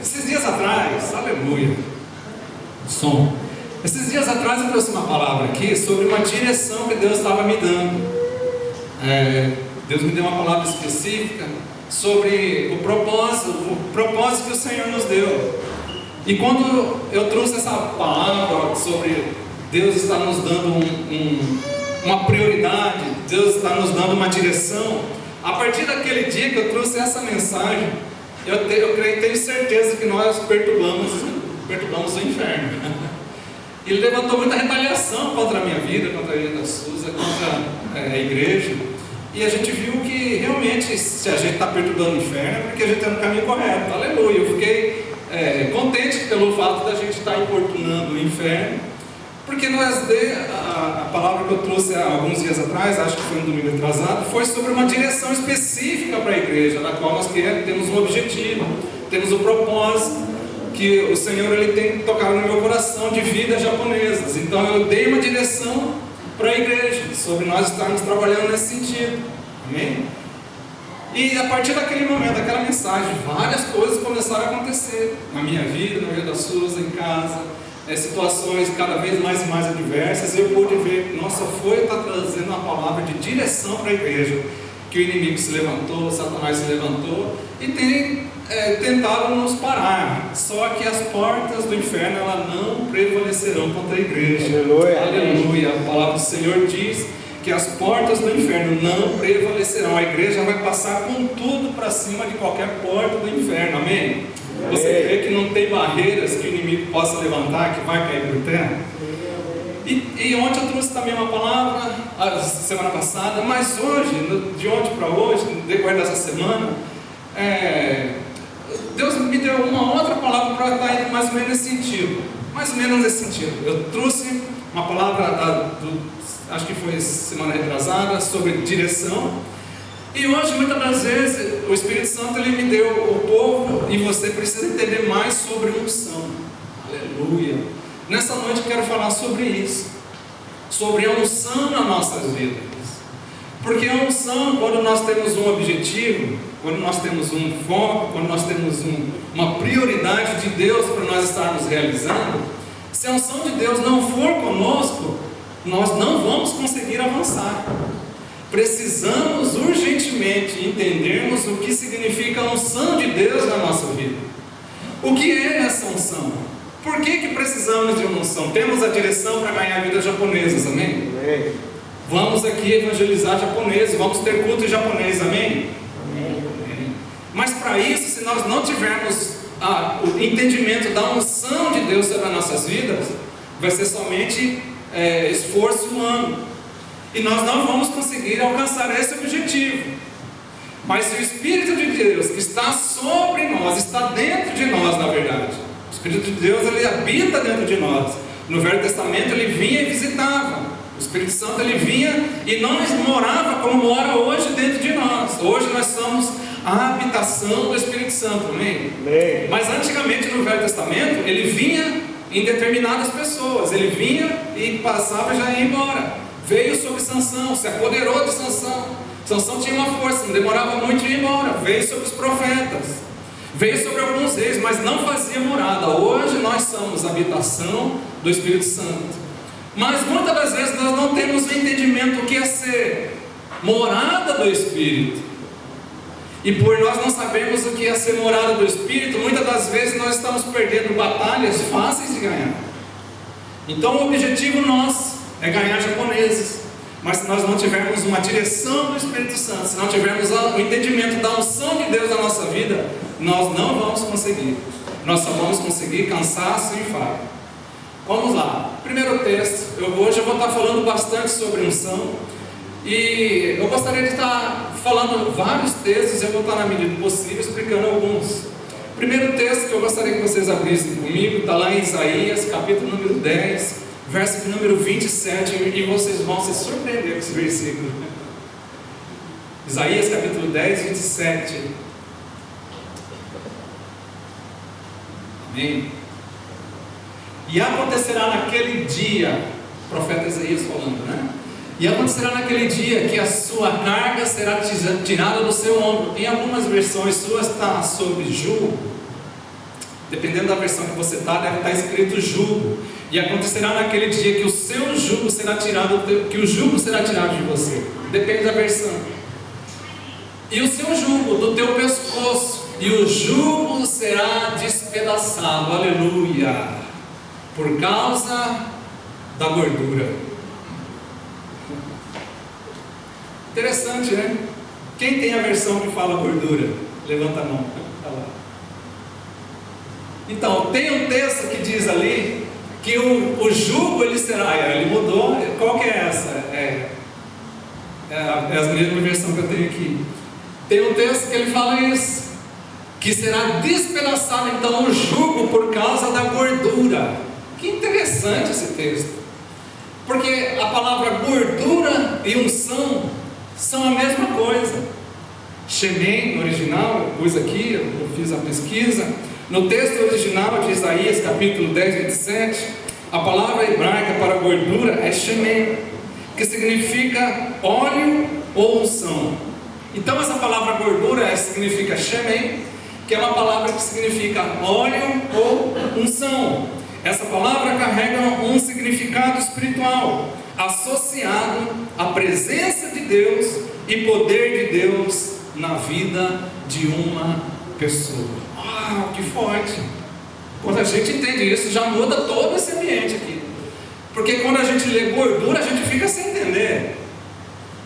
Esses dias atrás, aleluia, som. Esses dias atrás eu trouxe uma palavra aqui sobre uma direção que Deus estava me dando. Deus me deu uma palavra específica sobre o propósito que o Senhor nos deu. E quando eu trouxe essa palavra sobre Deus está nos dando uma prioridade, Deus está nos dando uma direção, a partir daquele dia que eu trouxe essa mensagem, eu tenho certeza que nós perturbamos o inferno. Ele levantou muita retaliação contra a minha vida, contra a vida da Suza, contra a igreja. E a gente viu que realmente, se a gente está perturbando o inferno, é porque a gente está no caminho correto. Aleluia. Eu fiquei contente pelo fato da gente estar importunando o inferno, porque a palavra que eu trouxe há alguns dias atrás, acho que foi um domingo atrasado, foi sobre uma direção específica para a igreja, na qual nós temos um objetivo, temos um propósito, que o Senhor ele tem tocado no meu coração de vidas japonesas. Então eu dei uma direção para a igreja, sobre nós estarmos trabalhando nesse sentido. Amém? E a partir daquele momento, daquela mensagem, várias coisas começaram a acontecer na minha vida, na vida da Suza, em casa, situações cada vez mais adversas. E eu pude ver, nossa, está trazendo uma palavra de direção para a igreja, que o inimigo se levantou, Satanás se levantou e tem tentado nos parar. Só que as portas do inferno elas não prevalecerão contra a igreja. Aleluia. Aleluia. A palavra do Senhor diz que as portas do inferno não prevalecerão. A igreja vai passar com tudo para cima de qualquer porta do inferno. Amém? Você crê que não tem barreiras que o inimigo possa levantar, que vai cair por terra? E ontem eu trouxe também uma palavra, a semana passada, mas hoje, de ontem para hoje, no decorrer dessa semana, Deus me deu uma outra palavra para estar indo mais ou menos nesse sentido. Mais ou menos nesse sentido. Eu trouxe uma palavra, acho que foi semana retrasada, sobre direção. E hoje, muitas das vezes, o Espírito Santo ele me deu o povo, e você precisa entender mais sobre unção. Aleluia. Nessa noite eu quero falar sobre isso, sobre a unção nas nossas vidas. Porque a unção, quando nós temos um objetivo, quando nós temos um foco, quando nós temos uma prioridade de Deus para nós estarmos realizando, se a unção de Deus não for conosco, nós não vamos conseguir avançar. Precisamos urgentemente entendermos o que significa a unção de Deus na nossa vida. O que é essa unção? Por que precisamos de uma unção? Temos a direção para ganhar vidas japonesas, amém? Amém. Vamos aqui evangelizar japoneses, vamos ter culto em japonês, amém? Amém. Mas para isso, se nós não tivermos o entendimento da unção de Deus sobre as nossas vidas, vai ser somente esforço humano. E nós não vamos conseguir alcançar esse objetivo. Mas se o Espírito de Deus que está sobre nós, está dentro de nós, na verdade, o Espírito de Deus ele habita dentro de nós. No Velho Testamento ele vinha e visitava. O Espírito Santo ele vinha e não morava como mora hoje dentro de nós. Hoje nós somos a habitação do Espírito Santo, amém? Amém. Mas antigamente no Velho Testamento ele vinha em determinadas pessoas. Ele vinha e passava e já ia embora. Veio sobre Sansão, se apoderou de Sansão. Sansão tinha uma força, não demorava muito de ir embora. Veio sobre os profetas, veio sobre alguns reis, mas não fazia morada. Hoje nós somos a habitação do Espírito Santo. Mas muitas das vezes nós não temos o entendimento do que é ser morada do Espírito. E por nós não sabemos o que é ser morada do Espírito, muitas das vezes nós estamos perdendo batalhas fáceis de ganhar. Então o objetivo nosso é ganhar japoneses. Mas se nós não tivermos uma direção do Espírito Santo, se não tivermos o entendimento da unção de Deus na nossa vida, nós não vamos conseguir. Nós só vamos conseguir cansaço e enfado. Vamos lá. Primeiro texto. Hoje eu vou estar falando bastante sobre unção. E eu gostaria de estar falando vários textos. Eu vou estar, na medida do possível, explicando alguns. Primeiro texto que eu gostaria que vocês abrissem comigo está lá em Isaías, capítulo número 10, verso número 27. E vocês vão se surpreender com esse versículo. Isaías, capítulo 10, 27. Amém? E acontecerá naquele dia, profeta Isaías falando, né? E acontecerá naquele dia que a sua carga será tirada do seu ombro. Em algumas versões suas está sobre jugo. Dependendo da versão que você está, deve estar escrito jugo. E acontecerá naquele dia que o seu jugo será tirado, que o jugo será tirado de você. Depende da versão. E o seu jugo do teu pescoço, e o jugo será despedaçado. Aleluia! Por causa da gordura. Interessante, né? Quem tem a versão que fala gordura? Levanta a mão. Então, tem um texto que diz ali que o jugo ele será, ele mudou. Qual que é essa? É a mesma versão que eu tenho aqui. Tem um texto que ele fala isso, que será despedaçado então o jugo por causa da gordura. Que interessante esse texto, porque a palavra gordura e unção são a mesma coisa. Shemem, no original, eu pus aqui, eu fiz a pesquisa. No texto original de Isaías, capítulo 10, 27, a palavra hebraica para gordura é Shemem, que significa óleo ou unção. Então essa palavra gordura significa Shemem, que é uma palavra que significa óleo ou unção. Essa palavra carrega um significado espiritual, associado à presença de Deus e poder de Deus na vida de uma pessoa. Uau, que forte! Quando a gente entende isso, já muda todo esse ambiente aqui. Porque quando a gente lê gordura, a gente fica sem entender.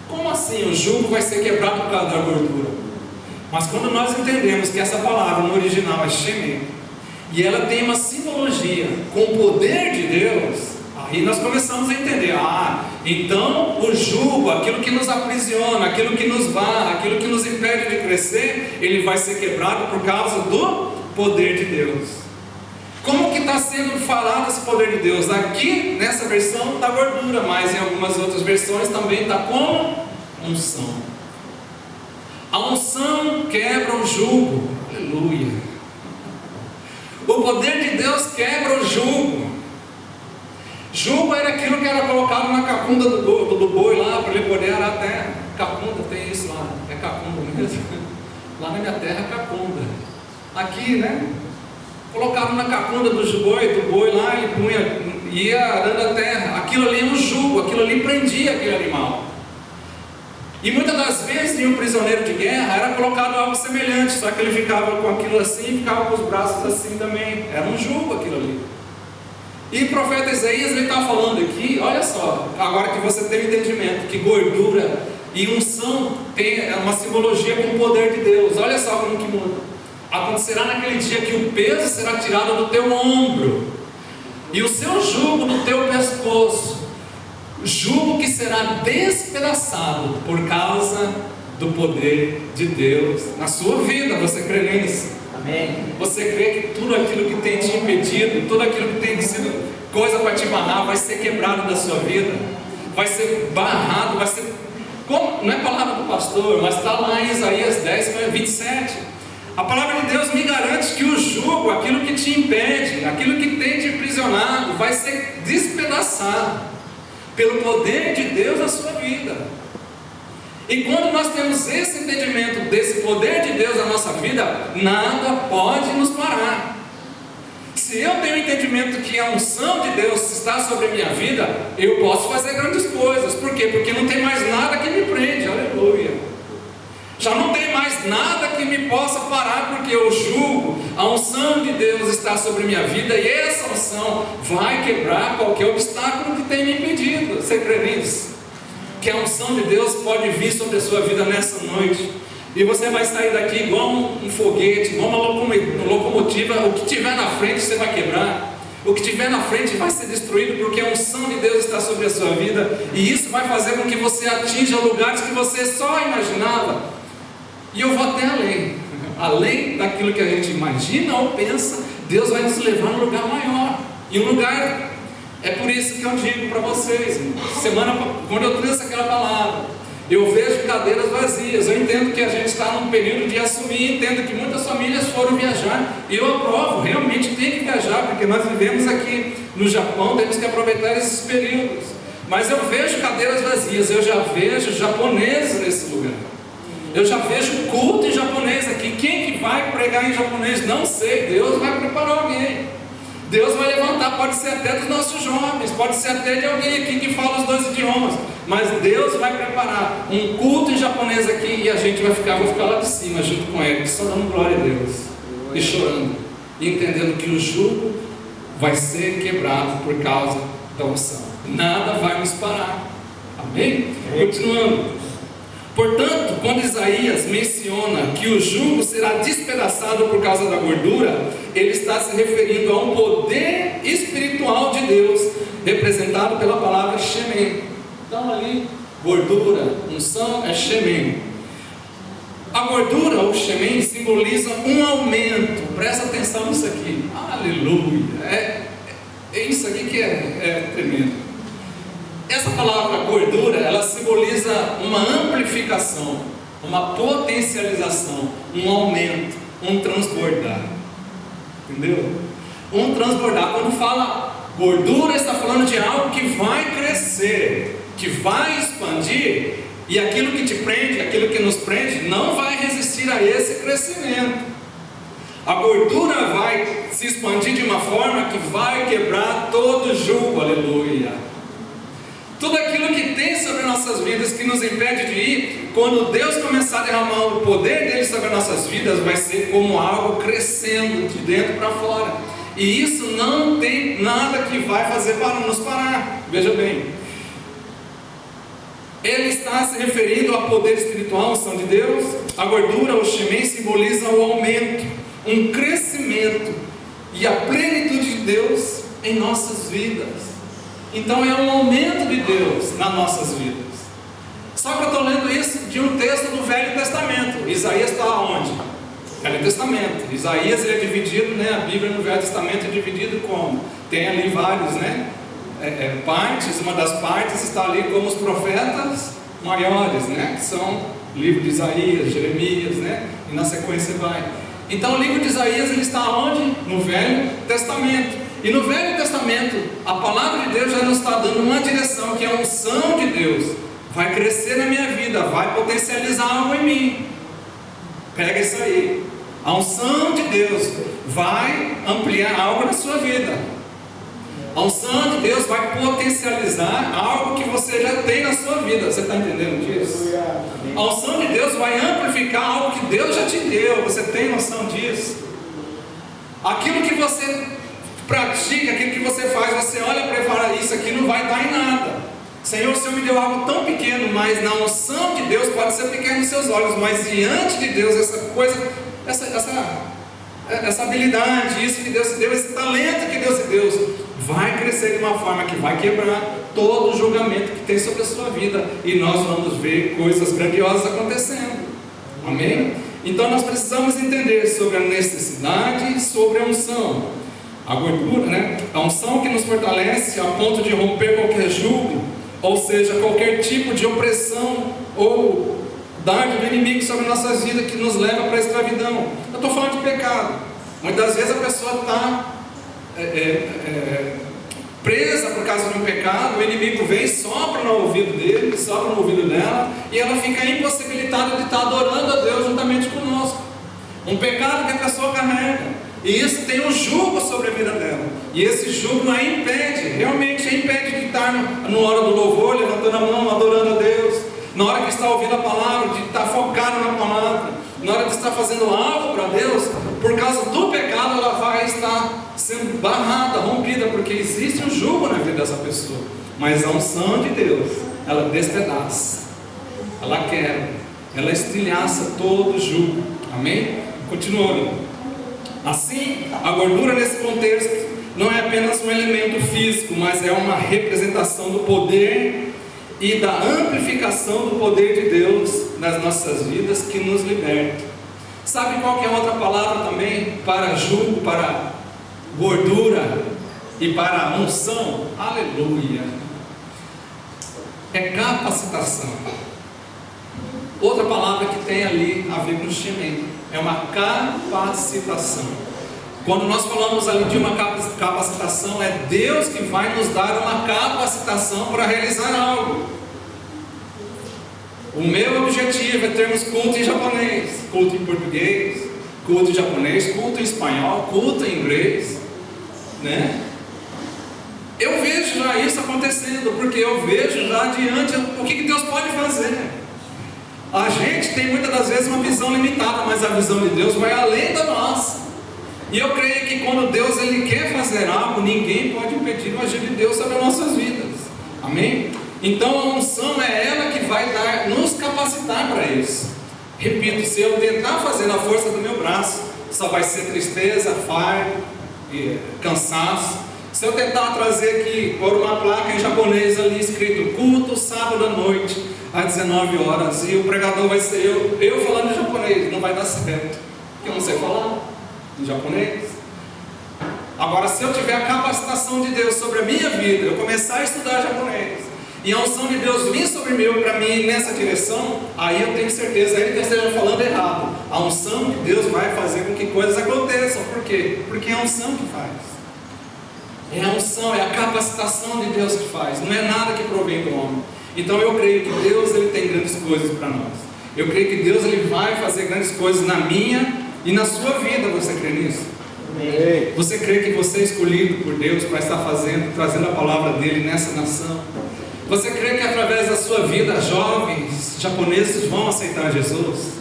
Como assim o jugo vai ser quebrado por causa da gordura? Mas quando nós entendemos que essa palavra no original é Shemem, e ela tem uma simbologia com o poder de Deus, aí nós começamos a entender, então o jugo, aquilo que nos aprisiona, aquilo que nos barra, aquilo que nos impede de crescer, ele vai ser quebrado por causa do poder de Deus. Como que está sendo falado esse poder de Deus? Aqui nessa versão está gordura, mas em algumas outras versões também está como unção. A unção quebra o jugo. Aleluia. O poder de Deus quebra o jugo. Jugo era aquilo que era colocado na cacunda do boi lá, para ele poder arar a terra. Cacunda, tem isso lá, é cacunda mesmo. Lá na minha terra é cacunda. Aqui, né? Colocavam na cacunda do boi lá, ele punha, ia arando a terra. Aquilo ali é um jugo, aquilo ali prendia aquele animal. E muitas das vezes, em um prisioneiro de guerra, era colocado algo semelhante, só que ele ficava com aquilo assim e ficava com os braços assim também. Era um jugo aquilo ali. E o profeta Isaías, ele está falando aqui, olha só, agora que você tem o entendimento que gordura e unção tem uma simbologia com o poder de Deus. Olha só como que muda. Acontecerá naquele dia que o peso será tirado do teu ombro e o seu jugo do teu pescoço, jugo que será despedaçado por causa do poder de Deus na sua vida. Você crê nisso? Amém. Você crê que tudo aquilo que tem te impedido, tudo aquilo que tem sido coisa para te barrar, vai ser quebrado da sua vida, vai ser barrado, vai ser, como, não é palavra do pastor, mas está lá em Isaías 10, 27. A palavra de Deus me garante que o jugo, aquilo que te impede, aquilo que tem te aprisionado, vai ser despedaçado pelo poder de Deus na sua vida. E quando nós temos esse entendimento desse poder de Deus na nossa vida, nada pode nos parar. Se eu tenho o entendimento que a unção de Deus está sobre a minha vida, eu posso fazer grandes coisas. Por quê? Porque não tem mais nada que me prende. Aleluia. Já não tem mais nada que me possa parar, porque eu julgo, a unção de Deus está sobre a minha vida, e essa unção vai quebrar qualquer obstáculo que tenha me impedido. Você crê nisso? Que a unção de Deus pode vir sobre a sua vida nessa noite, e você vai sair daqui igual um foguete, igual uma locomotiva. O que tiver na frente você vai quebrar, o que tiver na frente vai ser destruído, porque a unção de Deus está sobre a sua vida, e isso vai fazer com que você atinja lugares que você só imaginava. E eu vou até além daquilo que a gente imagina ou pensa. Deus vai nos levar num lugar maior, e um lugar, é por isso que eu digo para vocês, semana, quando eu trouxe aquela palavra, eu vejo cadeiras vazias. Eu entendo que a gente está num período de assumir, entendo que muitas famílias foram viajar, e eu aprovo, realmente tem que viajar, porque nós vivemos aqui no Japão, temos que aproveitar esses períodos. Mas eu vejo cadeiras vazias, eu já vejo japoneses nesse lugar. Eu já vejo culto em japonês aqui. Quem que vai pregar em japonês? Não sei. Deus vai preparar alguém. Deus vai levantar, pode ser até dos nossos jovens, pode ser até de alguém aqui que fala os 2 idiomas. Mas Deus vai preparar um culto em japonês aqui e a gente vai ficar, vou ficar lá de cima junto com ele, só dando glória a Deus. E chorando. E entendendo que o jugo vai ser quebrado por causa da unção. Nada vai nos parar. Amém? Continuando. Portanto, quando Isaías menciona que o jugo será despedaçado por causa da gordura, ele está se referindo a um poder espiritual de Deus, representado pela palavra Shemen. Então ali, gordura, unção é Shemen. A gordura, ou Shemen, simboliza um aumento. Presta atenção nisso aqui. Aleluia! É isso aqui que é tremendo. Essa palavra gordura, ela simboliza uma amplificação, uma potencialização, um aumento, um transbordar. Entendeu? Um transbordar. Quando fala gordura, está falando de algo que vai crescer, que vai expandir, e aquilo que te prende, aquilo que nos prende, não vai resistir a esse crescimento. A gordura vai se expandir de uma forma que vai quebrar todo jugo, aleluia. Tudo aquilo que tem sobre nossas vidas, que nos impede de ir, quando Deus começar a derramar o poder dele sobre nossas vidas, vai ser como algo crescendo de dentro para fora. E isso não tem nada que vai fazer para nos parar. Veja bem, ele está se referindo ao poder espiritual, unção de Deus. A gordura, o Shemen, simboliza o aumento, um crescimento e a plenitude de Deus em nossas vidas. Então é um aumento de Deus nas nossas vidas. Só que eu estou lendo isso de um texto do Velho Testamento. Isaías está onde? Velho Testamento. Isaías ele é dividido, a Bíblia no Velho Testamento é dividido como? Tem ali vários, partes. Uma das partes está ali como os profetas maiores, que são o livro de Isaías, Jeremias, e na sequência vai. Então o livro de Isaías ele está onde? No Velho Testamento. E no Velho Testamento, a palavra de Deus já nos está dando uma direção, que é a unção de Deus. Vai crescer na minha vida, vai potencializar algo em mim. Pega isso aí. A unção de Deus vai ampliar algo na sua vida. A unção de Deus vai potencializar algo que você já tem na sua vida. Você está entendendo disso? A unção de Deus vai amplificar algo que Deus já te deu. Você tem noção disso? Aquilo que você pratica, aquilo que você faz, você olha para ele e fala, isso aqui não vai dar em nada. Senhor, o Senhor me deu algo tão pequeno, mas na unção de Deus pode ser pequeno nos seus olhos, mas diante de Deus, essa coisa, essa habilidade, isso que Deus te deu, esse talento que Deus te deu, vai crescer de uma forma que vai quebrar todo o julgamento que tem sobre a sua vida, e nós vamos ver coisas grandiosas acontecendo. Amém? Então nós precisamos entender sobre a necessidade e sobre a unção. A gordura, a unção que nos fortalece a ponto de romper qualquer jugo, ou seja, qualquer tipo de opressão ou dardo do inimigo sobre nossas vidas que nos leva para a escravidão. Eu estou falando de pecado. Muitas vezes a pessoa está presa por causa de um pecado, o inimigo vem, sopra no ouvido dele, sopra no ouvido dela, e ela fica impossibilitada de estar adorando a Deus juntamente conosco. Um pecado que a pessoa carrega. E isso tem um jugo sobre a vida dela. E esse jugo a impede, realmente impede de estar na hora do louvor, levantando a mão, adorando a Deus. Na hora que está ouvindo a palavra, de estar focado na palavra. Na hora de estar fazendo algo para Deus, por causa do pecado, ela vai estar sendo barrada, rompida, porque existe um jugo na vida dessa pessoa. Mas a unção de Deus, ela despedaça, ela quebra, ela estilhaça todo o jugo. Amém? Continuando. Assim, a gordura nesse contexto não é apenas um elemento físico, mas é uma representação do poder e da amplificação do poder de Deus nas nossas vidas que nos liberta. Sabe qual que é outra palavra também para jugo, para gordura e para unção? Aleluia! É capacitação. Outra palavra que tem ali a ver com o Shemen é uma capacitação. Quando nós falamos ali de uma capacitação, é Deus que vai nos dar uma capacitação para realizar algo. O meu objetivo é termos culto em japonês, culto em português, culto em japonês, culto em espanhol, culto em inglês, né? Eu vejo já isso acontecendo, porque eu vejo já adiante o que Deus pode fazer. A gente tem muitas das vezes uma visão limitada, mas a visão de Deus vai além da nossa. E eu creio que quando Deus Ele quer fazer algo, ninguém pode impedir o agir de Deus sobre as nossas vidas. Amém? Então a unção é ela que vai nos capacitar para isso. Repito, se eu tentar fazer na força do meu braço, só vai ser tristeza, fardo, cansaço. Se eu tentar trazer aqui, pôr uma placa em japonês ali escrito culto sábado à noite, às 19 horas, e o pregador vai ser eu falando em japonês, não vai dar certo, porque eu não sei falar em japonês. Agora, se eu tiver a capacitação de Deus sobre a minha vida, eu começar a estudar japonês, e a unção de Deus vir sobre mim para mim nessa direção, aí eu tenho certeza, ainda que eu esteja falando errado, a unção de Deus vai fazer com que coisas aconteçam. Por quê? Porque é a unção que faz. É a unção, é a capacitação de Deus que faz, não é nada que provém do homem. Então eu creio que Deus Ele tem grandes coisas para nós. Eu creio que Deus Ele vai fazer grandes coisas na minha e na sua vida. Você crê nisso? Amém. Você crê que você é escolhido por Deus para estar trazendo a palavra dele nessa nação? Você crê que através da sua vida jovens japoneses vão aceitar Jesus?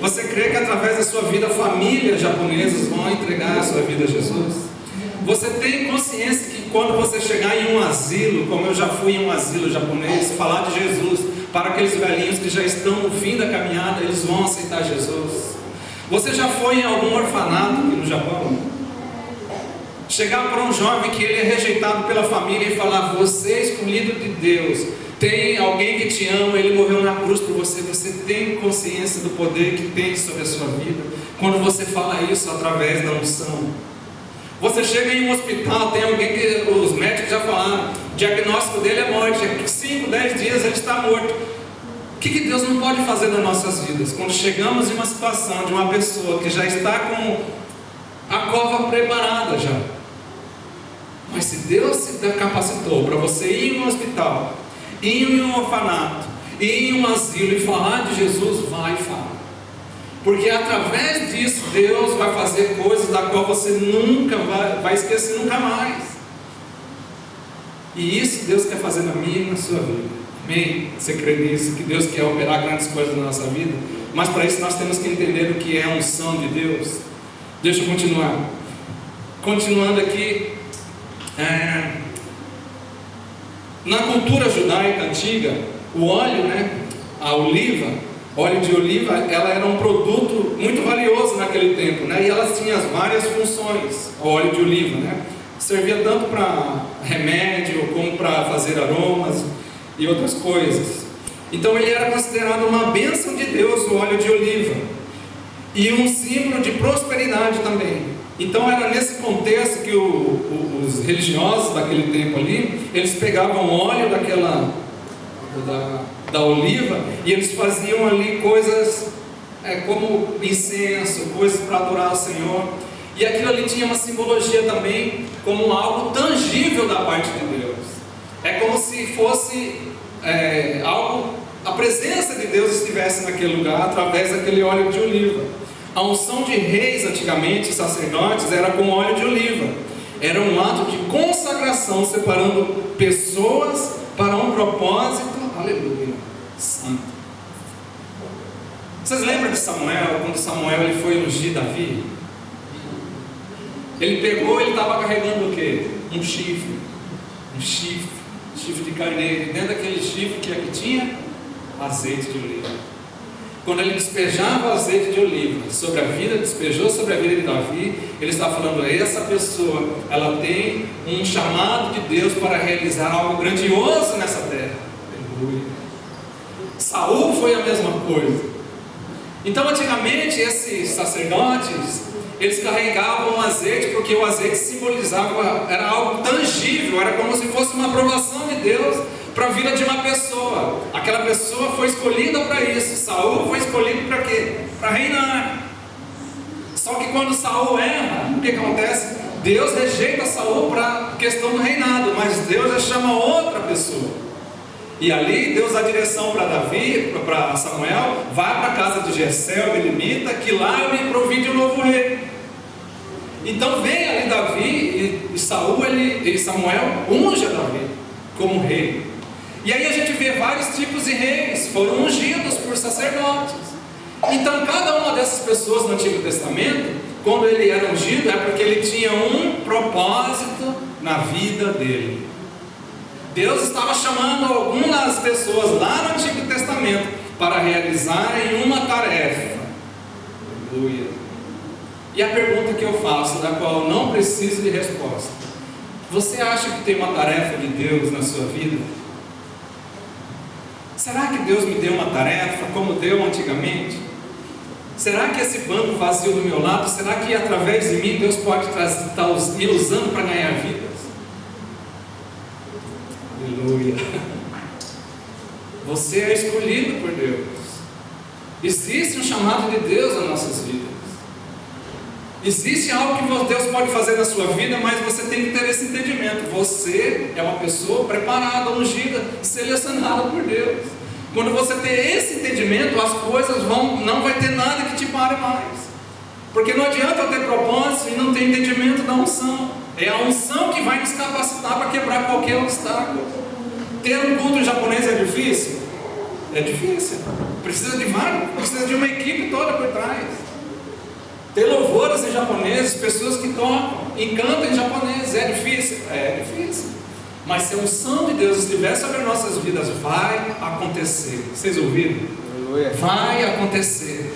Você crê que através da sua vida famílias japonesas vão entregar a sua vida a Jesus? Você tem consciência que quando você chegar em um asilo, como eu já fui em um asilo japonês, falar de Jesus para aqueles velhinhos que já estão no fim da caminhada, eles vão aceitar Jesus? Você já foi em algum orfanato aqui no Japão? Chegar para um jovem que ele é rejeitado pela família e falar: você é escolhido de Deus, tem alguém que te ama, ele morreu na cruz por você. Você tem consciência do poder que tem sobre a sua vida quando você fala isso através da unção? Você chega em um hospital, tem alguém que os médicos já falaram, o diagnóstico dele é morte, 5, 10 dias ele está morto. O que Deus não pode fazer nas nossas vidas? Quando chegamos em uma situação de uma pessoa que já está com a cova preparada já. Mas se Deus se capacitou para você ir em um hospital, ir em um orfanato, ir em um asilo e falar de Jesus, vai e fala. Porque através disso Deus vai fazer coisas da qual você nunca vai esquecer nunca mais. E isso Deus quer fazer na minha e na sua vida. Amém? Você crê nisso? Que Deus quer operar grandes coisas na nossa vida? Mas para isso nós temos que entender o que é a unção de Deus. Deixa eu continuar. Continuando aqui, na cultura judaica antiga, o óleo, a oliva, óleo de oliva, ela era um produto muito valioso naquele tempo, e ela tinha várias funções. O óleo de oliva, servia tanto para remédio como para fazer aromas e outras coisas. Então ele era considerado uma bênção de Deus, o óleo de oliva, e um símbolo de prosperidade também. Então era nesse contexto que os religiosos daquele tempo ali, eles pegavam óleo da oliva e eles faziam ali coisas como incenso, coisas para adorar o Senhor. E aquilo ali tinha uma simbologia também como algo tangível da parte de Deus. É como se fosse algo, a presença de Deus estivesse naquele lugar através daquele óleo de oliva. A unção de reis antigamente, sacerdotes, era com óleo de oliva. Era um ato de consagração, separando pessoas para um propósito, aleluia, santo. Vocês lembram de Samuel, quando Samuel ele foi ungir Davi? Ele estava carregando o quê? Um chifre de carneiro, e dentro daquele chifre que tinha azeite de oliva. Quando ele despejava o azeite de oliva despejou sobre a vida de Davi, ele está falando: essa pessoa, ela tem um chamado de Deus para realizar algo grandioso nessa terra. Aleluia. Saul foi a mesma coisa. Então antigamente esses sacerdotes, eles carregavam azeite, porque o azeite simbolizava, era algo tangível, era como se fosse uma aprovação de Deus para a vida de uma pessoa. Aquela pessoa foi escolhida para isso. Saul foi escolhido para quê? Para reinar. Só que quando Saul erra, o que acontece? Deus rejeita Saul para a questão do reinado, mas Deus já chama outra pessoa. E ali Deus dá direção para Davi, para Samuel: vai para a casa de Jessé, o belemita, que lá eu me provide um novo rei. Então vem ali Davi e Samuel unge a Davi como rei. E aí a gente vê vários tipos de reis, foram ungidos por sacerdotes. Então cada uma dessas pessoas no Antigo Testamento, quando ele era ungido, é porque ele tinha um propósito na vida dele. Deus estava chamando algumas pessoas lá no Antigo Testamento para realizarem uma tarefa. Aleluia. E a pergunta que eu faço, da qual eu não preciso de resposta: você acha que tem uma tarefa de Deus na sua vida? Será que Deus me deu uma tarefa como deu antigamente? Será que esse banco vazio do meu lado, será que através de mim Deus pode estar me usando para ganhar vidas? Aleluia. Você é escolhido por Deus. Existe um chamado de Deus nas nossas vidas. Existe algo que Deus pode fazer na sua vida, mas você tem que ter esse entendimento. Você é uma pessoa preparada, ungida, selecionada por Deus. Quando você ter esse entendimento, as coisas não vai ter nada que te pare mais. Porque não adianta eu ter propósito e não ter entendimento da unção. É a unção que vai nos capacitar para quebrar qualquer obstáculo. Ter um culto japonês é difícil? É difícil. Precisa de uma equipe toda por trás. Ter louvores em japonês, pessoas que tocam e cantam em japonês, é difícil? É difícil. Mas se a unção de Deus estiver sobre nossas vidas, vai acontecer. Vocês ouviram? Aleluia. Vai acontecer.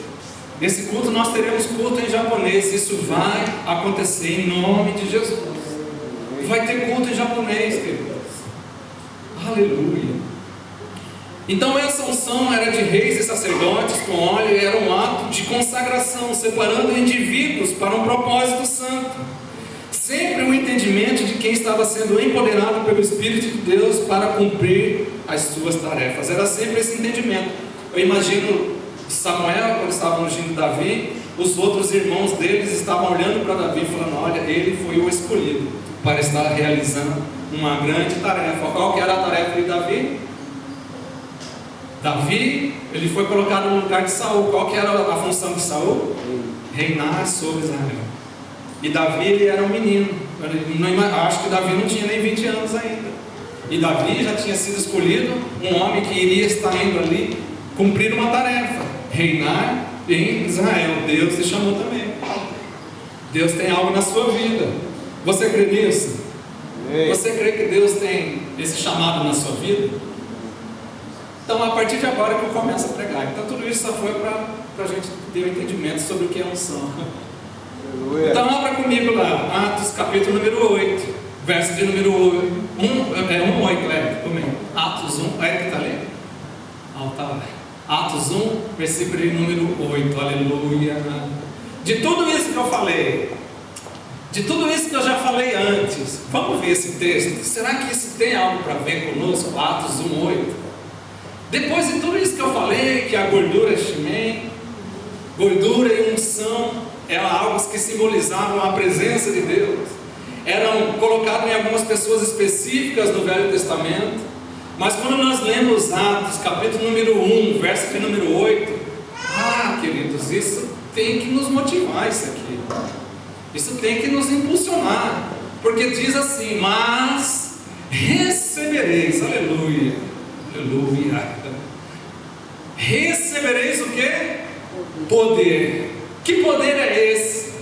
Nesse culto nós teremos culto em japonês. Isso vai acontecer em nome de Jesus. Vai ter culto em japonês, queridos. Aleluia. Então essa unção era de reis e sacerdotes com óleo, e era um ato de consagração, separando indivíduos para um propósito santo. Sempre o entendimento de quem estava sendo empoderado pelo Espírito de Deus para cumprir as suas tarefas. Era sempre esse entendimento. Eu imagino Samuel, quando estava ungindo Davi, os outros irmãos deles estavam olhando para Davi falando: olha, ele foi o escolhido para estar realizando uma grande tarefa. Qual que era a tarefa de Davi? Davi, ele foi colocado no lugar de Saul. Qual que era a função de Saul? Reinar sobre Israel. E Davi, ele era um menino. Acho que Davi não tinha nem 20 anos ainda. E Davi já tinha sido escolhido, um homem que iria estar indo ali cumprir uma tarefa: reinar em Israel. Deus te chamou também. Deus tem algo na sua vida. Você crê nisso? Você crê que Deus tem esse chamado na sua vida? Então, a partir de agora que eu começo a pregar. Então, tudo isso só foi para a gente ter um entendimento sobre o que é unção. Então, abra comigo lá, Atos capítulo número 8, verso de número 8, Atos 1, é que está ali? Atos 1, versículo de número 8, aleluia. De tudo isso que eu falei, de tudo isso que eu já falei antes, vamos ver esse texto. Será que isso tem algo para ver conosco? Atos 1, 8. Depois de tudo isso que eu falei, que a gordura é shimei, gordura e unção eram algo que simbolizavam a presença de Deus, eram colocados em algumas pessoas específicas do Velho Testamento. Mas quando nós lemos Atos, capítulo número 1, verso de número 8, queridos, isso tem que nos motivar, isso aqui. Isso tem que nos impulsionar. Porque diz assim: mas recebereis, aleluia, aleluia, recebereis o quê? Poder. Que poder é esse?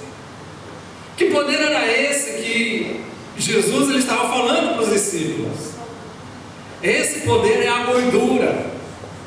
Que poder era esse que Jesus ele estava falando para os discípulos? Esse poder é a gordura.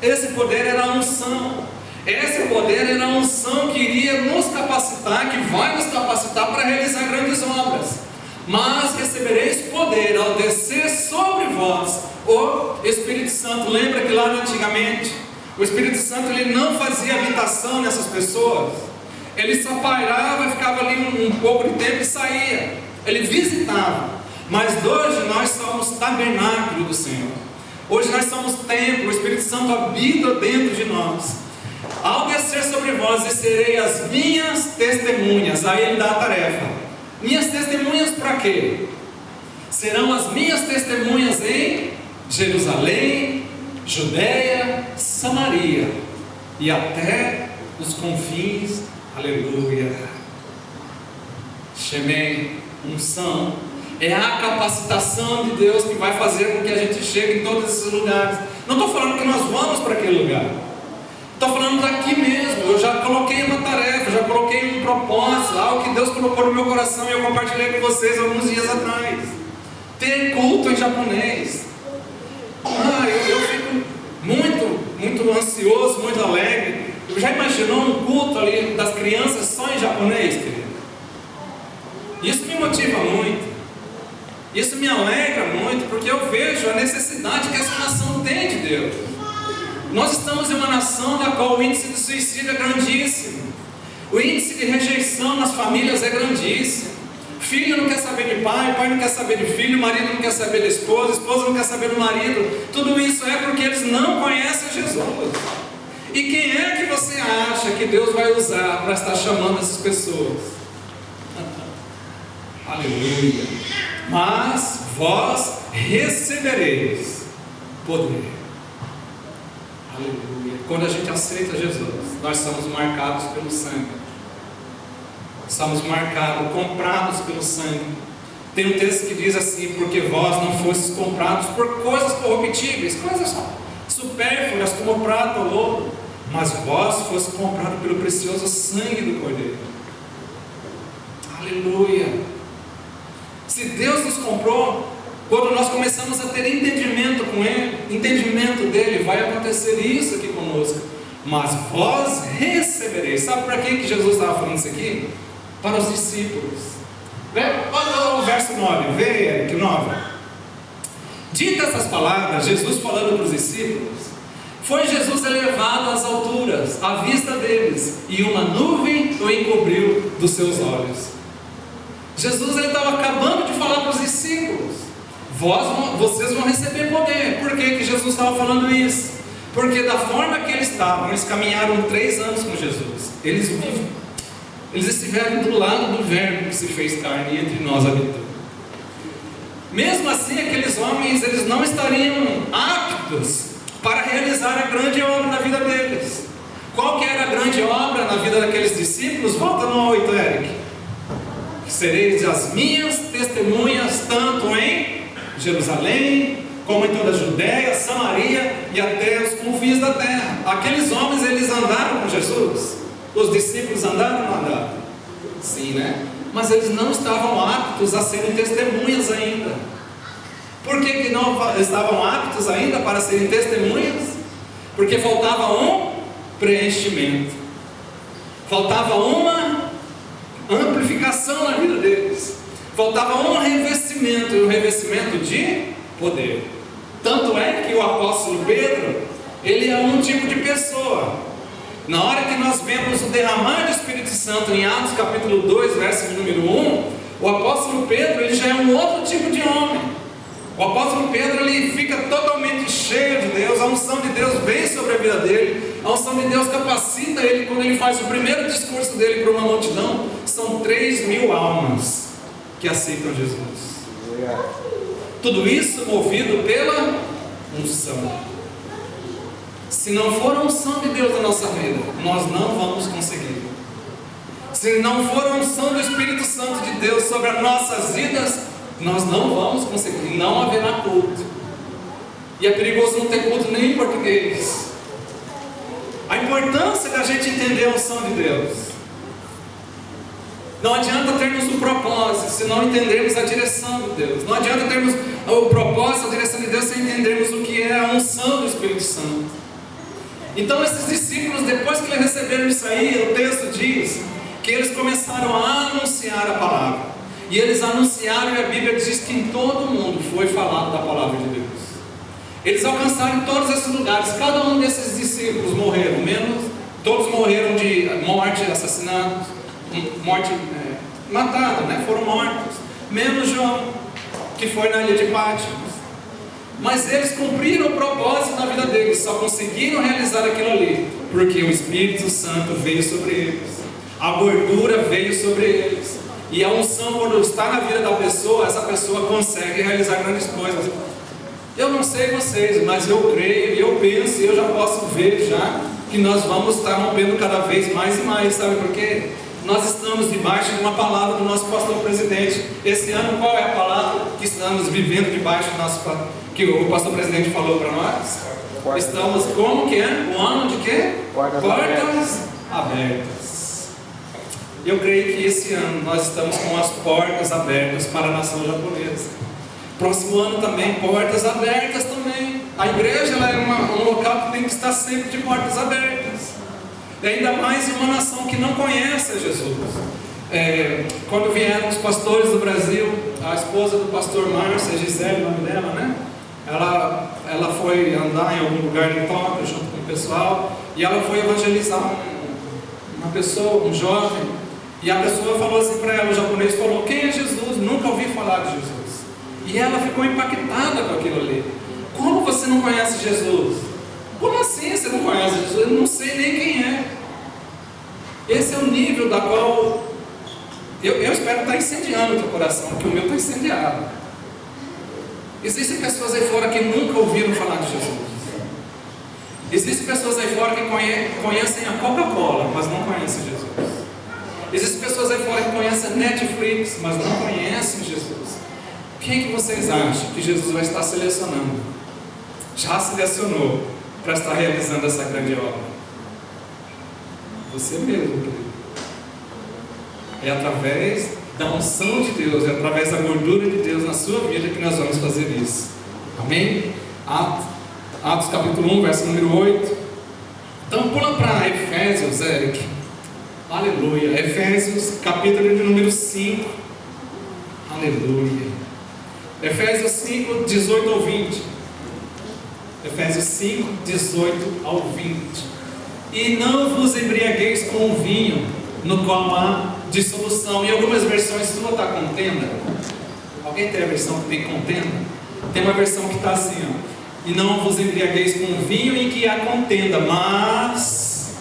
Esse poder era a unção. Esse poder era a unção que iria nos capacitar, que vai nos capacitar para realizar grandes obras. Mas recebereis poder ao descer sobre vós o Espírito Santo. Lembra que lá antigamente o Espírito Santo ele não fazia habitação nessas pessoas. Ele só pairava, ficava ali um pouco de tempo e saía. Ele visitava. Mas hoje nós somos tabernáculo do Senhor. Hoje nós somos templo. O Espírito Santo habita dentro de nós. ao descer sobre vós, e serei as minhas testemunhas. Aí ele dá a tarefa. Minhas testemunhas para quê? Serão as minhas testemunhas em Jerusalém, Judeia, Samaria e até os confins. Aleluia. Shemem, unção, é a capacitação de Deus que vai fazer com que a gente chegue em todos esses lugares. Não estou falando que nós vamos para aquele lugar, estou falando daqui mesmo. Eu já coloquei uma tarefa, já coloquei um propósito, algo que Deus colocou no meu coração e eu compartilhei com vocês alguns dias atrás. Ter culto em japonês. Eu fico muito ansioso, muito alegre. Já imaginou um culto ali das crianças só em japonês, querido? Isso me motiva muito, isso me alegra muito, porque eu vejo a necessidade que essa nação tem de Deus. Nós estamos em uma nação na qual o índice de suicídio é grandíssimo, o índice de rejeição nas famílias é grandíssimo. Filho não quer saber de pai, pai não quer saber de filho, marido não quer saber da esposa, esposa não quer saber do marido. Tudo isso é porque eles não conhecem Jesus. E quem é que você acha que Deus vai usar para estar chamando essas pessoas? Aleluia. Mas vós recebereis poder. Aleluia. Quando a gente aceita Jesus, nós somos marcados pelo sangue. Somos marcados, comprados pelo sangue. Tem um texto que diz assim: porque vós não fostes comprados por coisas corruptíveis, coisas supérfluas como prata ou ouro, mas vós fostes comprados pelo precioso sangue do Cordeiro. Aleluia. Se Deus nos comprou, quando nós começamos a ter entendimento com Ele, entendimento dele, vai acontecer isso aqui conosco. Mas vós recebereis. Sabe para quem que Jesus estava falando isso aqui? Para os discípulos. Olha o verso 9, vê Eric, 9. Ditas essas palavras, Jesus falando para os discípulos, foi Jesus elevado às alturas, à vista deles, e uma nuvem o encobriu dos seus olhos. Jesus estava acabando de falar para os discípulos: vocês vão receber poder. Por que Jesus estava falando isso? Porque da forma que eles estavam, eles caminharam 3 anos com Jesus, eles estiveram do lado do Verbo que se fez carne e entre nós habitou. Mesmo assim, aqueles homens, eles não estariam aptos para realizar a grande obra na vida deles. Qual que era a grande obra na vida daqueles discípulos? Volta no 8, Eric. Sereis as minhas testemunhas, tanto em Jerusalém, como em toda a Judéia, Samaria e até os confins da terra. Aqueles homens, eles andaram com Jesus? Os discípulos andaram ou não andaram? Sim, né? Mas eles não estavam aptos a serem testemunhas ainda. Por que não estavam aptos ainda para serem testemunhas? Porque faltava um preenchimento, faltava uma amplificação na vida deles, faltava um revestimento, e um revestimento de poder. Tanto é que o apóstolo Pedro, ele é um tipo de pessoa. Na hora que nós vemos o derramar do Espírito Santo em Atos capítulo 2, verso de número 1, o apóstolo Pedro, ele já é um outro tipo de homem. O apóstolo Pedro, ele fica totalmente cheio de Deus, a unção de Deus vem sobre a vida dele, a unção de Deus capacita ele quando ele faz o primeiro discurso dele para uma multidão. São 3.000 almas que aceitam Jesus. Tudo isso movido pela unção. Se não for a unção de Deus na nossa vida, nós não vamos conseguir. Se não for a unção do Espírito Santo de Deus sobre as nossas vidas, nós não vamos conseguir, não haverá culto. E é perigoso não ter culto nem em português. A importância da gente entender a unção de Deus. Não adianta termos um propósito se não entendermos a direção de Deus. Não adianta termos o propósito, a direção de Deus, sem entendermos o que é a unção do Espírito Santo. Então esses discípulos, depois que eles receberam isso aí, o texto diz que eles começaram a anunciar a palavra. E eles anunciaram, e a Bíblia diz que em todo o mundo foi falado da palavra de Deus. Eles alcançaram todos esses lugares. Cada um desses discípulos morreram, todos morreram de morte, assassinatos, morte matada, né? Foram mortos, menos João, que foi na ilha de Patmos. Mas eles cumpriram o propósito na vida deles, só conseguiram realizar aquilo ali Porque o Espírito Santo veio sobre eles, a gordura veio sobre eles, e a unção, quando está na vida da pessoa, essa pessoa consegue realizar grandes coisas. Eu não sei vocês, mas eu creio, eu penso, eu já posso ver já que nós vamos estar rompendo cada vez mais e mais. Sabe por quê? Nós estamos debaixo de uma palavra do nosso pastor presidente. Esse ano, qual é a palavra que estamos vivendo debaixo do nosso, que o pastor presidente falou para nós? Estamos, como que é? O ano de quê? Portas abertas. Eu creio que esse ano nós estamos com as portas abertas para a nação japonesa. Próximo ano também, portas abertas também. A igreja ela é um local que tem que estar sempre de portas abertas. E ainda mais em uma nação que não conhece a Jesus. Quando vieram os pastores do Brasil, a esposa do pastor Márcia, Gisele, o nome dela, né? Ela foi andar em algum lugar em Tóquio junto com o pessoal, e ela foi evangelizar uma pessoa, um jovem, e a pessoa falou assim para ela, o japonês falou: quem é Jesus? Nunca ouvi falar de Jesus. E ela ficou impactada com aquilo ali. Como você não conhece Jesus? Como assim você não conhece Jesus? Eu não sei nem quem é. Esse é o nível da qual eu espero estar incendiando o teu coração, porque o meu está incendiado. Existem pessoas aí fora que nunca ouviram falar de Jesus. Existem pessoas aí fora que conhecem a Coca-Cola, mas não conhecem Jesus. Existem pessoas aí fora que conhecem a Netflix, mas não conhecem Jesus. Quem que vocês acham que Jesus vai estar selecionando? Já selecionou para estar realizando essa grande obra? Você mesmo, querido. É através da unção de Deus, é através da gordura de Deus na sua vida que nós vamos fazer isso. Amém? Atos capítulo 1, verso número 8. Então pula para Efésios, Eric. Aleluia. Efésios capítulo de número 5. Aleluia. Efésios 5, 18 ao 20. Efésios 5, 18 ao 20. E não vos embriagueis com o vinho, no qual há dissolução. Em algumas versões sua está contenda. Alguém tem a versão que tem contenda? Tem uma versão que está assim, ó. E não vos embriagueis com o vinho em que há contenda, mas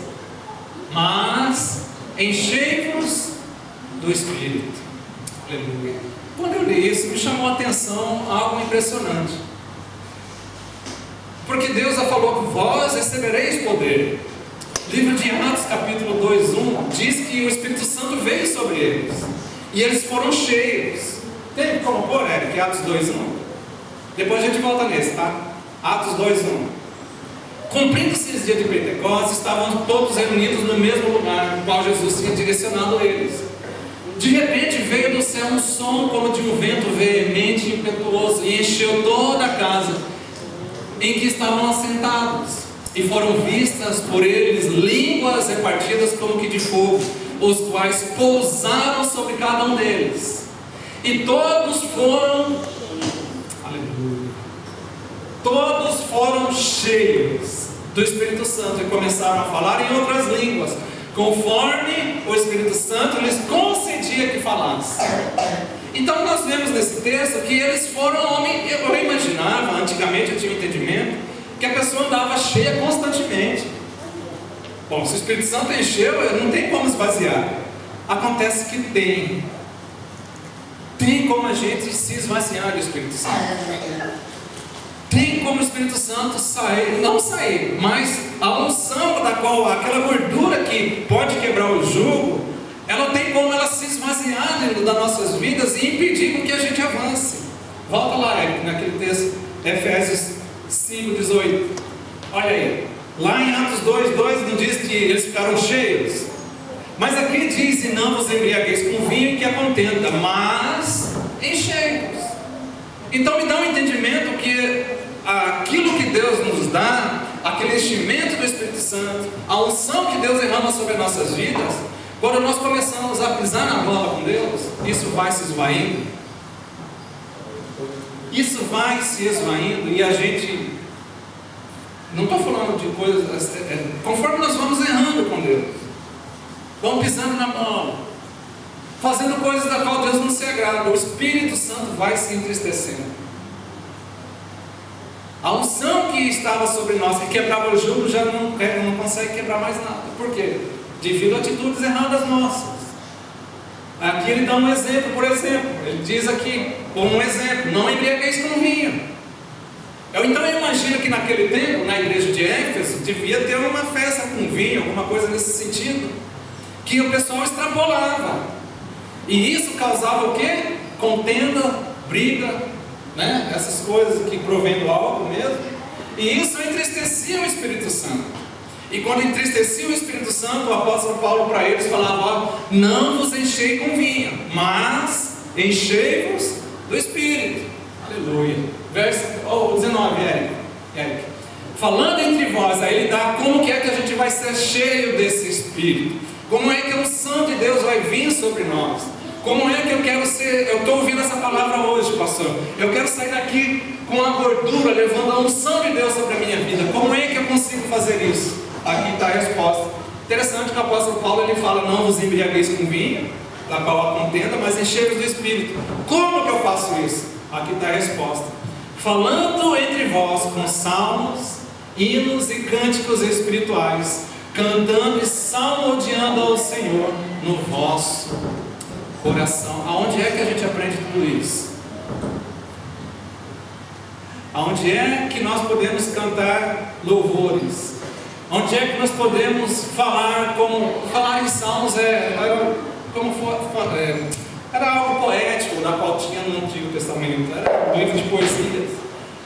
enchei-vos do Espírito. Aleluia. Quando eu li isso, me chamou a atenção algo impressionante. Porque Deus já falou que vós recebereis poder. Livro de Atos, capítulo 2:1, diz que o Espírito Santo veio sobre eles. E eles foram cheios. Tem como pôr, Eric, Atos 2:1? Depois a gente volta nesse, tá? Atos 2:1. Cumprindo-se os dias de Pentecostes, estavam todos reunidos no mesmo lugar, no qual Jesus tinha direcionado eles. De repente veio do céu um som como de um vento veemente e impetuoso, e encheu toda a casa em que estavam assentados. E foram vistas por eles línguas repartidas como que de fogo, os quais pousaram sobre cada um deles. E todos foram, aleluia, todos foram cheios do Espírito Santo e começaram a falar em outras línguas, conforme o Espírito Santo lhes concedia que falassem. Então nós vemos nesse texto que eles foram homens. Eu imaginava, antigamente eu tinha um entendimento que a pessoa andava cheia constantemente. Bom, se o Espírito Santo encheu, não tem como esvaziar. Acontece que tem como a gente se esvaziar do Espírito Santo. Tem como o Espírito Santo sair, não sair, mas a unção da qual, aquela gordura que pode quebrar o jugo, ela tem como ela se esvaziar dentro das nossas vidas e impedir com que a gente avance. Volta lá, Eric, naquele texto, Efésios 5:18. Olha aí, lá em Atos 2:2 não diz que eles ficaram cheios, mas aqui diz: e não vos embriagueis com vinho que a contenda, mas enchei-vos. Então me dá um entendimento que aquilo que Deus nos dá, aquele enchimento do Espírito Santo, a unção que Deus derrama sobre as nossas vidas, quando nós começamos a pisar na bola com Deus, isso vai se esvaindo. Isso vai se esvaindo e a gente, não estou falando de coisas, conforme nós vamos errando com Deus, vamos pisando na bola, fazendo coisas da qual Deus não se agrada, o Espírito Santo vai se entristecendo. A unção que estava sobre nós, que quebrava o jugo, já não consegue quebrar mais nada. Por quê? Devido a atitudes erradas nossas. Aqui ele dá um exemplo, por exemplo. Ele diz aqui, como um exemplo: não embriagueis com vinho. Então eu imagino que naquele tempo, na igreja de Éfeso, devia ter uma festa com vinho, alguma coisa nesse sentido, que o pessoal extrapolava. E isso causava o quê? Contenda, briga, né? Essas coisas que provém do álcool mesmo. E isso entristecia o Espírito Santo. E quando entristecia o Espírito Santo, o apóstolo Paulo para eles falava: não vos enchei com vinho, mas enchei-vos do Espírito. Aleluia. Verso 19, Eric. Falando entre vós, aí ele dá como que é que a gente vai ser cheio desse Espírito. Como é que a unção de Deus vai vir sobre nós. Como é que eu quero ser. Eu estou ouvindo essa palavra hoje, pastor. Eu quero sair daqui com a gordura, levando a unção de Deus sobre a minha vida. Como é que eu consigo fazer isso? Aqui está a resposta. Interessante que o apóstolo Paulo ele fala: não vos embriagueis com vinho, da qual a contenda, mas enchei-vos do Espírito. Como que eu faço isso? Aqui está a resposta: falando entre vós com salmos, hinos e cânticos espirituais, cantando e salmodiando ao Senhor no vosso coração. Aonde é que a gente aprende tudo isso? Aonde é que nós podemos cantar louvores? Onde é que nós podemos falar em salmos era algo poético, da qual tinha no Antigo Testamento, era um livro de poesias.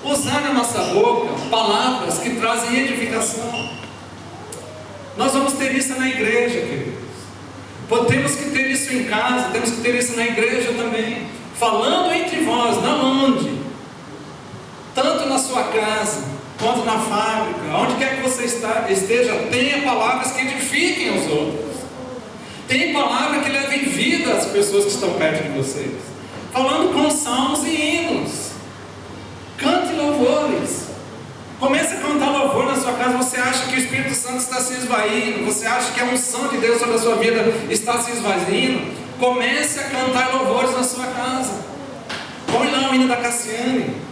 Usar na nossa boca palavras que trazem edificação. Nós vamos ter isso na igreja, queridos. Temos que ter isso em casa, temos que ter isso na igreja também. Falando entre vós, não onde? Tanto na sua casa, quanto na fábrica, onde quer que você esteja, tenha palavras que edifiquem os outros. Tem palavra que levem vida às pessoas que estão perto de vocês. Falando com salmos e hinos. Cante louvores. Comece a cantar louvor na sua casa. Você acha que o Espírito Santo está se esvaindo? Você acha que a unção de Deus sobre a sua vida está se esvaindo? Comece a cantar louvores na sua casa. Põe lá o hino da Cassiane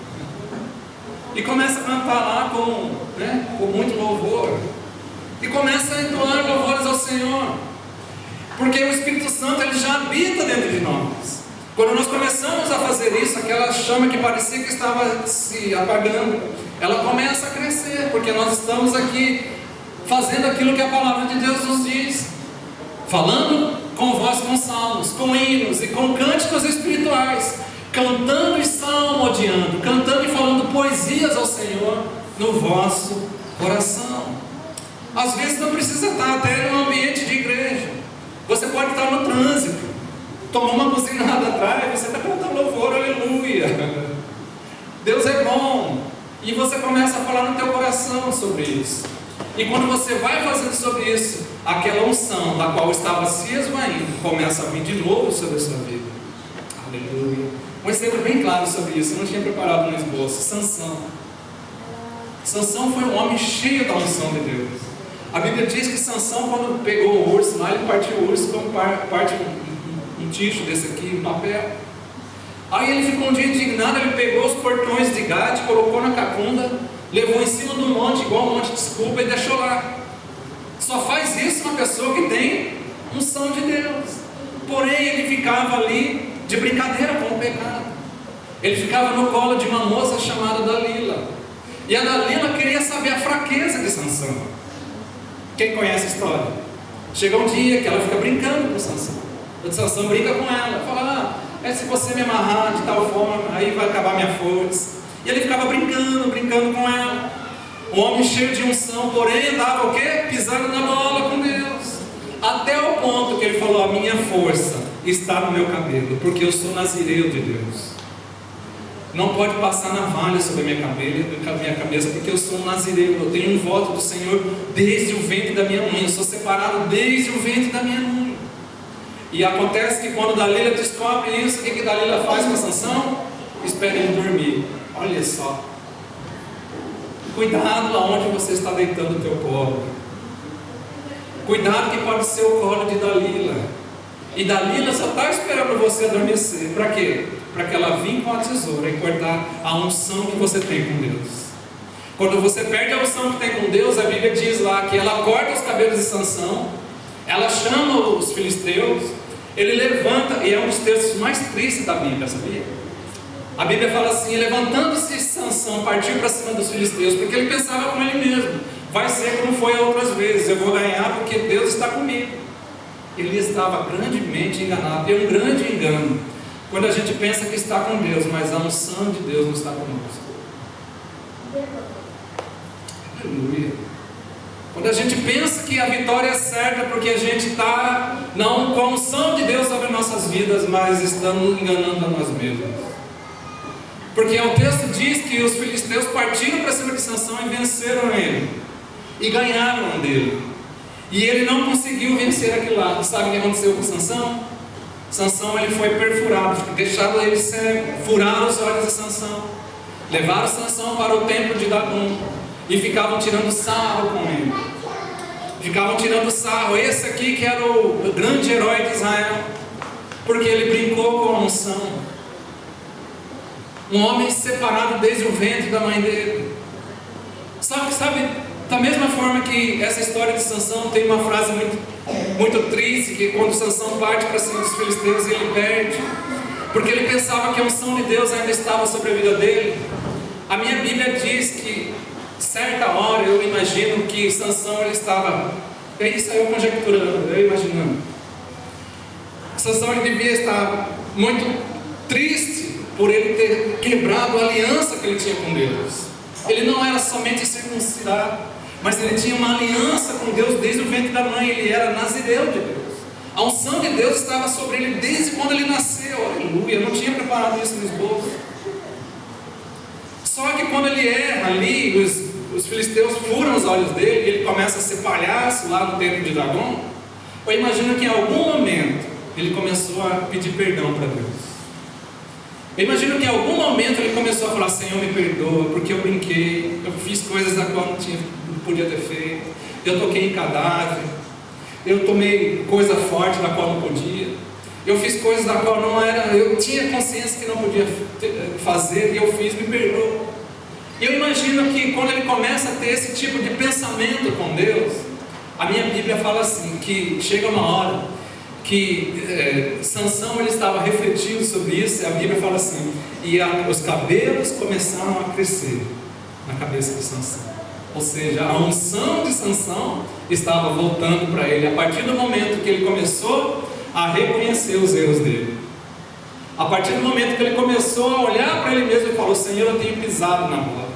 e começa a cantar lá com muito louvor. E começa a entoar louvores ao Senhor. Porque o Espírito Santo ele já habita dentro de nós. Quando nós começamos a fazer isso, aquela chama que parecia que estava se apagando, ela começa a crescer, porque nós estamos aqui fazendo aquilo que a palavra de Deus nos diz. Falando com vós com salmos, com hinos e com cânticos espirituais, cantando e salmodiando, cantando e falando poesias ao Senhor no vosso coração. Às vezes não precisa estar até no ambiente de igreja. Você pode estar no trânsito, tomar uma buzinada atrás, você está cantando louvor, aleluia. Deus é bom. E você começa a falar no teu coração sobre isso. E quando você vai fazendo sobre isso, aquela unção da qual estava se esvaindo começa a vir de novo sobre a sua vida. Aleluia. Um exemplo bem claro sobre isso, eu não tinha preparado no esboço. Sansão foi um homem cheio da unção de Deus. A Bíblia diz que Sansão, quando pegou o urso lá, ele partiu o urso como parte um ticho desse aqui, um papel. Aí ele ficou um dia indignado, ele pegou os portões de Gade, colocou na cacunda, levou em cima do monte, igual um monte de desculpa, e deixou lá. Só faz isso uma pessoa que tem unção de Deus. Porém, ele ficava ali de brincadeira com o pecado. Ele ficava no colo de uma moça chamada Dalila. E a Dalila queria saber a fraqueza de Sansão. Quem conhece a história? Chega um dia que ela fica brincando com Sansão. O Sansão brinca com ela, fala: se você me amarrar de tal forma, aí vai acabar minha força. E ele ficava brincando com ela. Um homem cheio de unção, porém andava o quê? Pisando na bola com Deus. Até o ponto que ele falou: a minha força está no meu cabelo, porque eu sou nazireu de Deus. Não pode passar navalha sobre a minha cabeça, porque eu sou um nazireu. Eu tenho um voto do Senhor desde o ventre da minha mãe. Eu sou separado desde o ventre da minha mãe. E acontece que quando Dalila descobre isso, o que Dalila faz com Sansão? Espera ele dormir. Olha só. Cuidado aonde você está deitando o teu colo. Cuidado que pode ser o colo de Dalila. E Dalila só está esperando você adormecer. Para quê? Para que ela vinha com a tesoura e cortar a unção que você tem com Deus. Quando você perde a unção que tem com Deus, a Bíblia diz lá que ela corta os cabelos de Sansão, ela chama os filisteus, ele levanta, e é um dos textos mais tristes da Bíblia, sabia? A Bíblia fala assim: levantando-se Sansão partiu para cima dos filisteus, porque ele pensava com ele mesmo: vai ser como foi outras vezes, eu vou ganhar porque Deus está comigo. Ele estava grandemente enganado, e é um grande engano quando a gente pensa que está com Deus, mas a unção de Deus não está conosco. Aleluia. Quando a gente pensa que a vitória é certa porque a gente está não com a unção de Deus sobre nossas vidas, mas estamos enganando a nós mesmos. Porque o texto diz que os filisteus partiram para cima de Sansão e venceram ele, e ganharam dele, e ele não conseguiu vencer aquele lado. Sabe o que aconteceu com Sansão? Sansão, ele foi perfurado, deixaram ele cego, furaram os olhos de Sansão, levaram Sansão para o templo de Dagon e ficavam tirando sarro com ele. Ficavam tirando sarro, esse aqui que era o grande herói de Israel, porque ele brincou com a unção. Um homem separado desde o ventre da mãe dele. Só que sabe, da mesma forma que essa história de Sansão tem uma frase muito triste, que quando Sansão parte para cima dos filisteus, ele perde, porque ele pensava que a unção de Deus ainda estava sobre a vida dele. A minha Bíblia diz que certa hora, eu imagino que Sansão ele estava, isso aí eu conjecturando, eu imaginando, Sansão ele devia estar muito triste por ele ter quebrado a aliança que ele tinha com Deus. Ele não era somente circuncidado, mas ele tinha uma aliança com Deus desde o ventre da mãe. Ele era nazireu de Deus. A unção de Deus estava sobre ele desde quando ele nasceu. Aleluia, eu não tinha preparado isso no esboço. Só que quando ele erra ali, os filisteus furam os olhos dele, e ele começa a ser palhaço lá no templo de Dagon. Eu imagino que em algum momento ele começou a pedir perdão para Deus. Eu imagino que em algum momento ele começou a falar: Senhor, me perdoa, porque eu brinquei, eu fiz coisas da qual não podia ter feito, eu toquei em cadáver, eu tomei coisa forte da qual não podia, eu fiz coisas da qual não era, eu tinha consciência que não podia fazer e eu fiz, me perdoa. E eu imagino que quando ele começa a ter esse tipo de pensamento com Deus, a minha Bíblia fala assim, que chega uma hora que Sansão ele estava refletindo sobre isso, e a Bíblia fala assim: e os cabelos começaram a crescer na cabeça de Sansão. Ou seja, a unção de Sansão estava voltando para ele, a partir do momento que ele começou a reconhecer os erros dele. A partir do momento que ele começou a olhar para ele mesmo e falou: Senhor, eu tenho pisado na bola.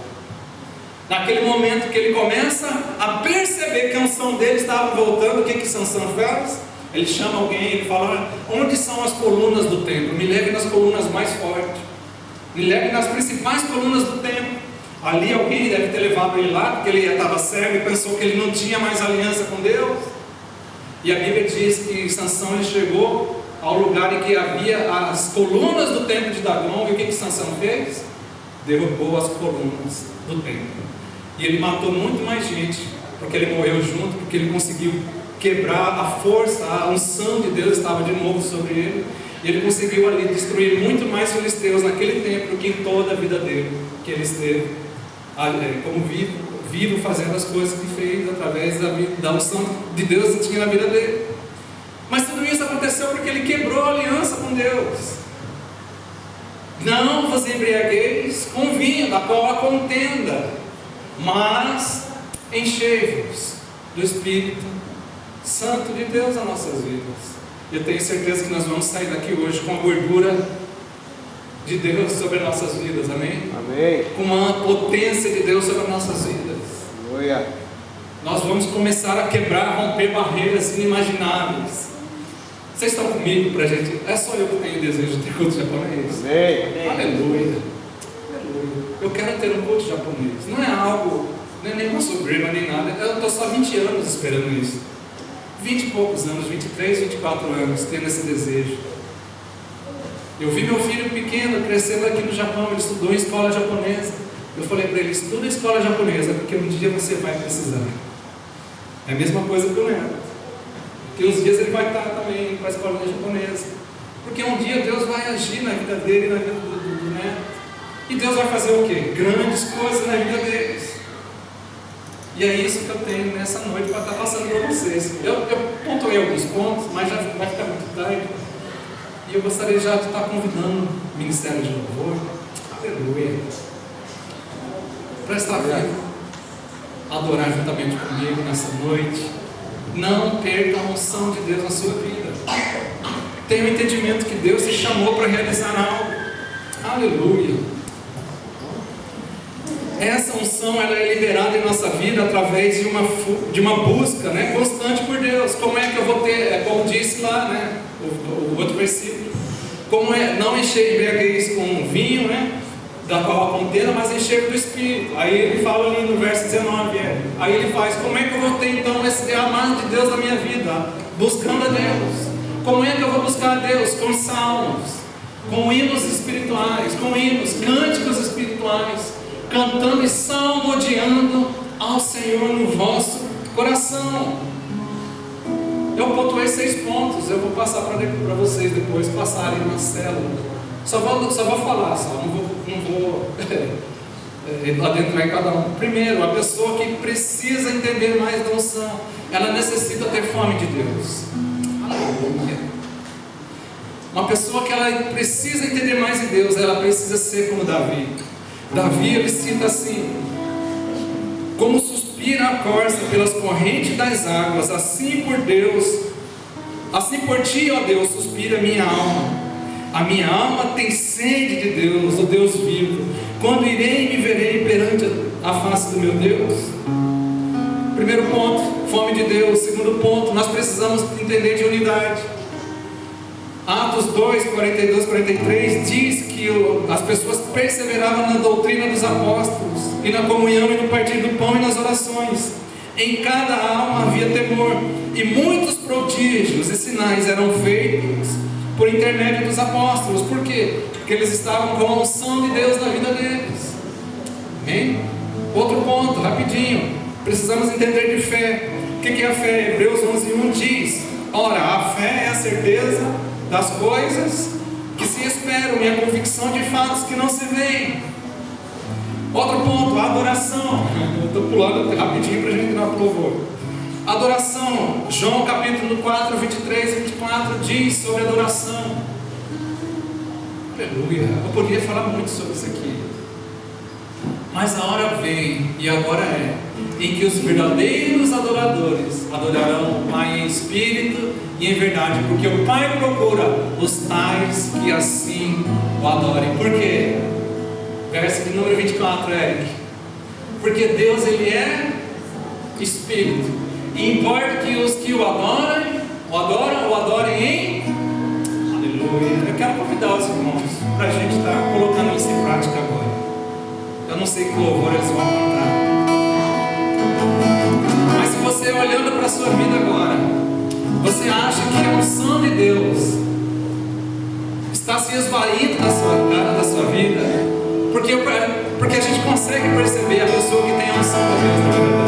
Naquele momento que ele começa a perceber que a unção dele estava voltando, o que Sansão faz? Ele chama alguém, ele fala: onde são as colunas do templo? Me leve nas colunas mais fortes, me leve nas principais colunas do templo. Ali alguém deve ter levado ele lá, porque ele já estava cego e pensou que ele não tinha mais aliança com Deus. E a Bíblia diz que Sansão ele chegou ao lugar em que havia as colunas do templo de Dagon, e o que Sansão fez? Derrubou as colunas do templo. E ele matou muito mais gente, porque ele morreu junto, porque ele conseguiu quebrar a força, a unção de Deus estava de novo sobre ele, e ele conseguiu ali destruir muito mais filisteus naquele tempo do que em toda a vida dele, que ele esteve como vivo fazendo as coisas que fez através da unção de Deus que tinha na vida dele. Mas tudo isso aconteceu porque ele quebrou a aliança com Deus. Não vos embriagueis com vinho, da qual há contenda, mas enchei-vos do Espírito Santo de Deus nas nossas vidas. Eu tenho certeza que nós vamos sair daqui hoje com a gordura de Deus sobre as nossas vidas, amém? Amém. Com a potência de Deus sobre as nossas vidas. Aleluia. Nós vamos começar a quebrar, romper barreiras inimagináveis. Vocês estão comigo pra gente? É só eu que tenho desejo de ter culto japonês? Amém. Aleluia. Aleluia. Eu quero ter um culto japonês. Não é algo, não é nenhuma soberba nem nada. Eu estou só 20 anos esperando isso. 20 e poucos anos, 23, 24 anos, tendo esse desejo. Eu vi meu filho pequeno crescendo aqui no Japão, ele estudou em escola japonesa. Eu falei para ele: estuda em escola japonesa, porque um dia você vai precisar. É a mesma coisa que o neto. Que uns dias ele vai estar também para a escola japonesa. Porque um dia Deus vai agir na vida dele e na vida do neto. E Deus vai fazer o quê? Grandes coisas na vida deles. E é isso que eu tenho nessa noite para estar passando para vocês. Eu pontuei alguns pontos, mas já vai ficar muito tarde. E eu gostaria já de estar convidando o Ministério de Louvor. Aleluia. Para estar vivo, adorar juntamente comigo nessa noite. Não perca a unção de Deus na sua vida. Tenha o entendimento que Deus te chamou para realizar algo. Aleluia. Essa unção ela é liberada em nossa vida através de uma busca, né, constante por Deus. Como é que eu vou ter, como disse lá, né, o outro versículo, como é, não encher de embriaguez com vinho, né, da qual a contenda, mas encher do Espírito. Aí ele fala ali no verso 19, aí ele faz, como é que eu vou ter então esse amar de Deus na minha vida? Buscando a Deus. Como é que eu vou buscar a Deus? Com salmos, com hinos espirituais, com hinos, cânticos espirituais, cantando e salmodiando ao Senhor no vosso coração. Eu pontuei 6 pontos, eu vou passar para vocês depois passarem na célula. Só vou falar, não vou adentrar em cada um. Primeiro, a pessoa que precisa entender mais da unção, ela necessita ter fome de Deus. Aleluia. Uma pessoa que ela precisa entender mais de Deus, ela precisa ser como Davi. Davi, ele cita assim: como suspira a corça pelas correntes das águas, assim por ti, ó Deus, suspira a minha alma. A minha alma tem sede de Deus, o Deus vivo. Quando irei e me verei perante a face do meu Deus? Primeiro ponto, fome de Deus. Segundo ponto, nós precisamos entender de unidade. Atos 2, 42, 43 diz que as pessoas perseveravam na doutrina dos apóstolos, e na comunhão, e no partir do pão, e nas orações. Em cada alma havia temor, e muitos prodígios e sinais eram feitos por intermédio dos apóstolos. Por quê? Porque eles estavam com a unção de Deus na vida deles. Amém? Outro ponto, rapidinho, precisamos entender de fé. O que é a fé? Hebreus 11:1 diz: ora, a fé é a certeza das coisas que se esperam e a convicção de fatos que não se veem. Outro ponto, a adoração. Eu estou pulando rapidinho para a gente ir para o louvor. Adoração. João capítulo 4, 23 e 24 diz sobre adoração. Aleluia. Eu poderia falar muito sobre isso aqui, mas a hora vem, e agora é, em que os verdadeiros adoradores adorarão o Pai em espírito e em verdade, porque o Pai procura os tais que assim o adorem. Por quê? Verso de número 24, Eric. Porque Deus, ele é espírito, e importa que os que o adorem em aleluia. Eu quero convidar os irmãos para a gente estar colocando isso em prática agora. Eu não sei que louvor eles vão cantar, mas se você olhando para a sua vida agora, você acha que a unção de Deus está se esvaindo da sua vida? Porque a gente consegue perceber a pessoa que tem a unção de Deus na vida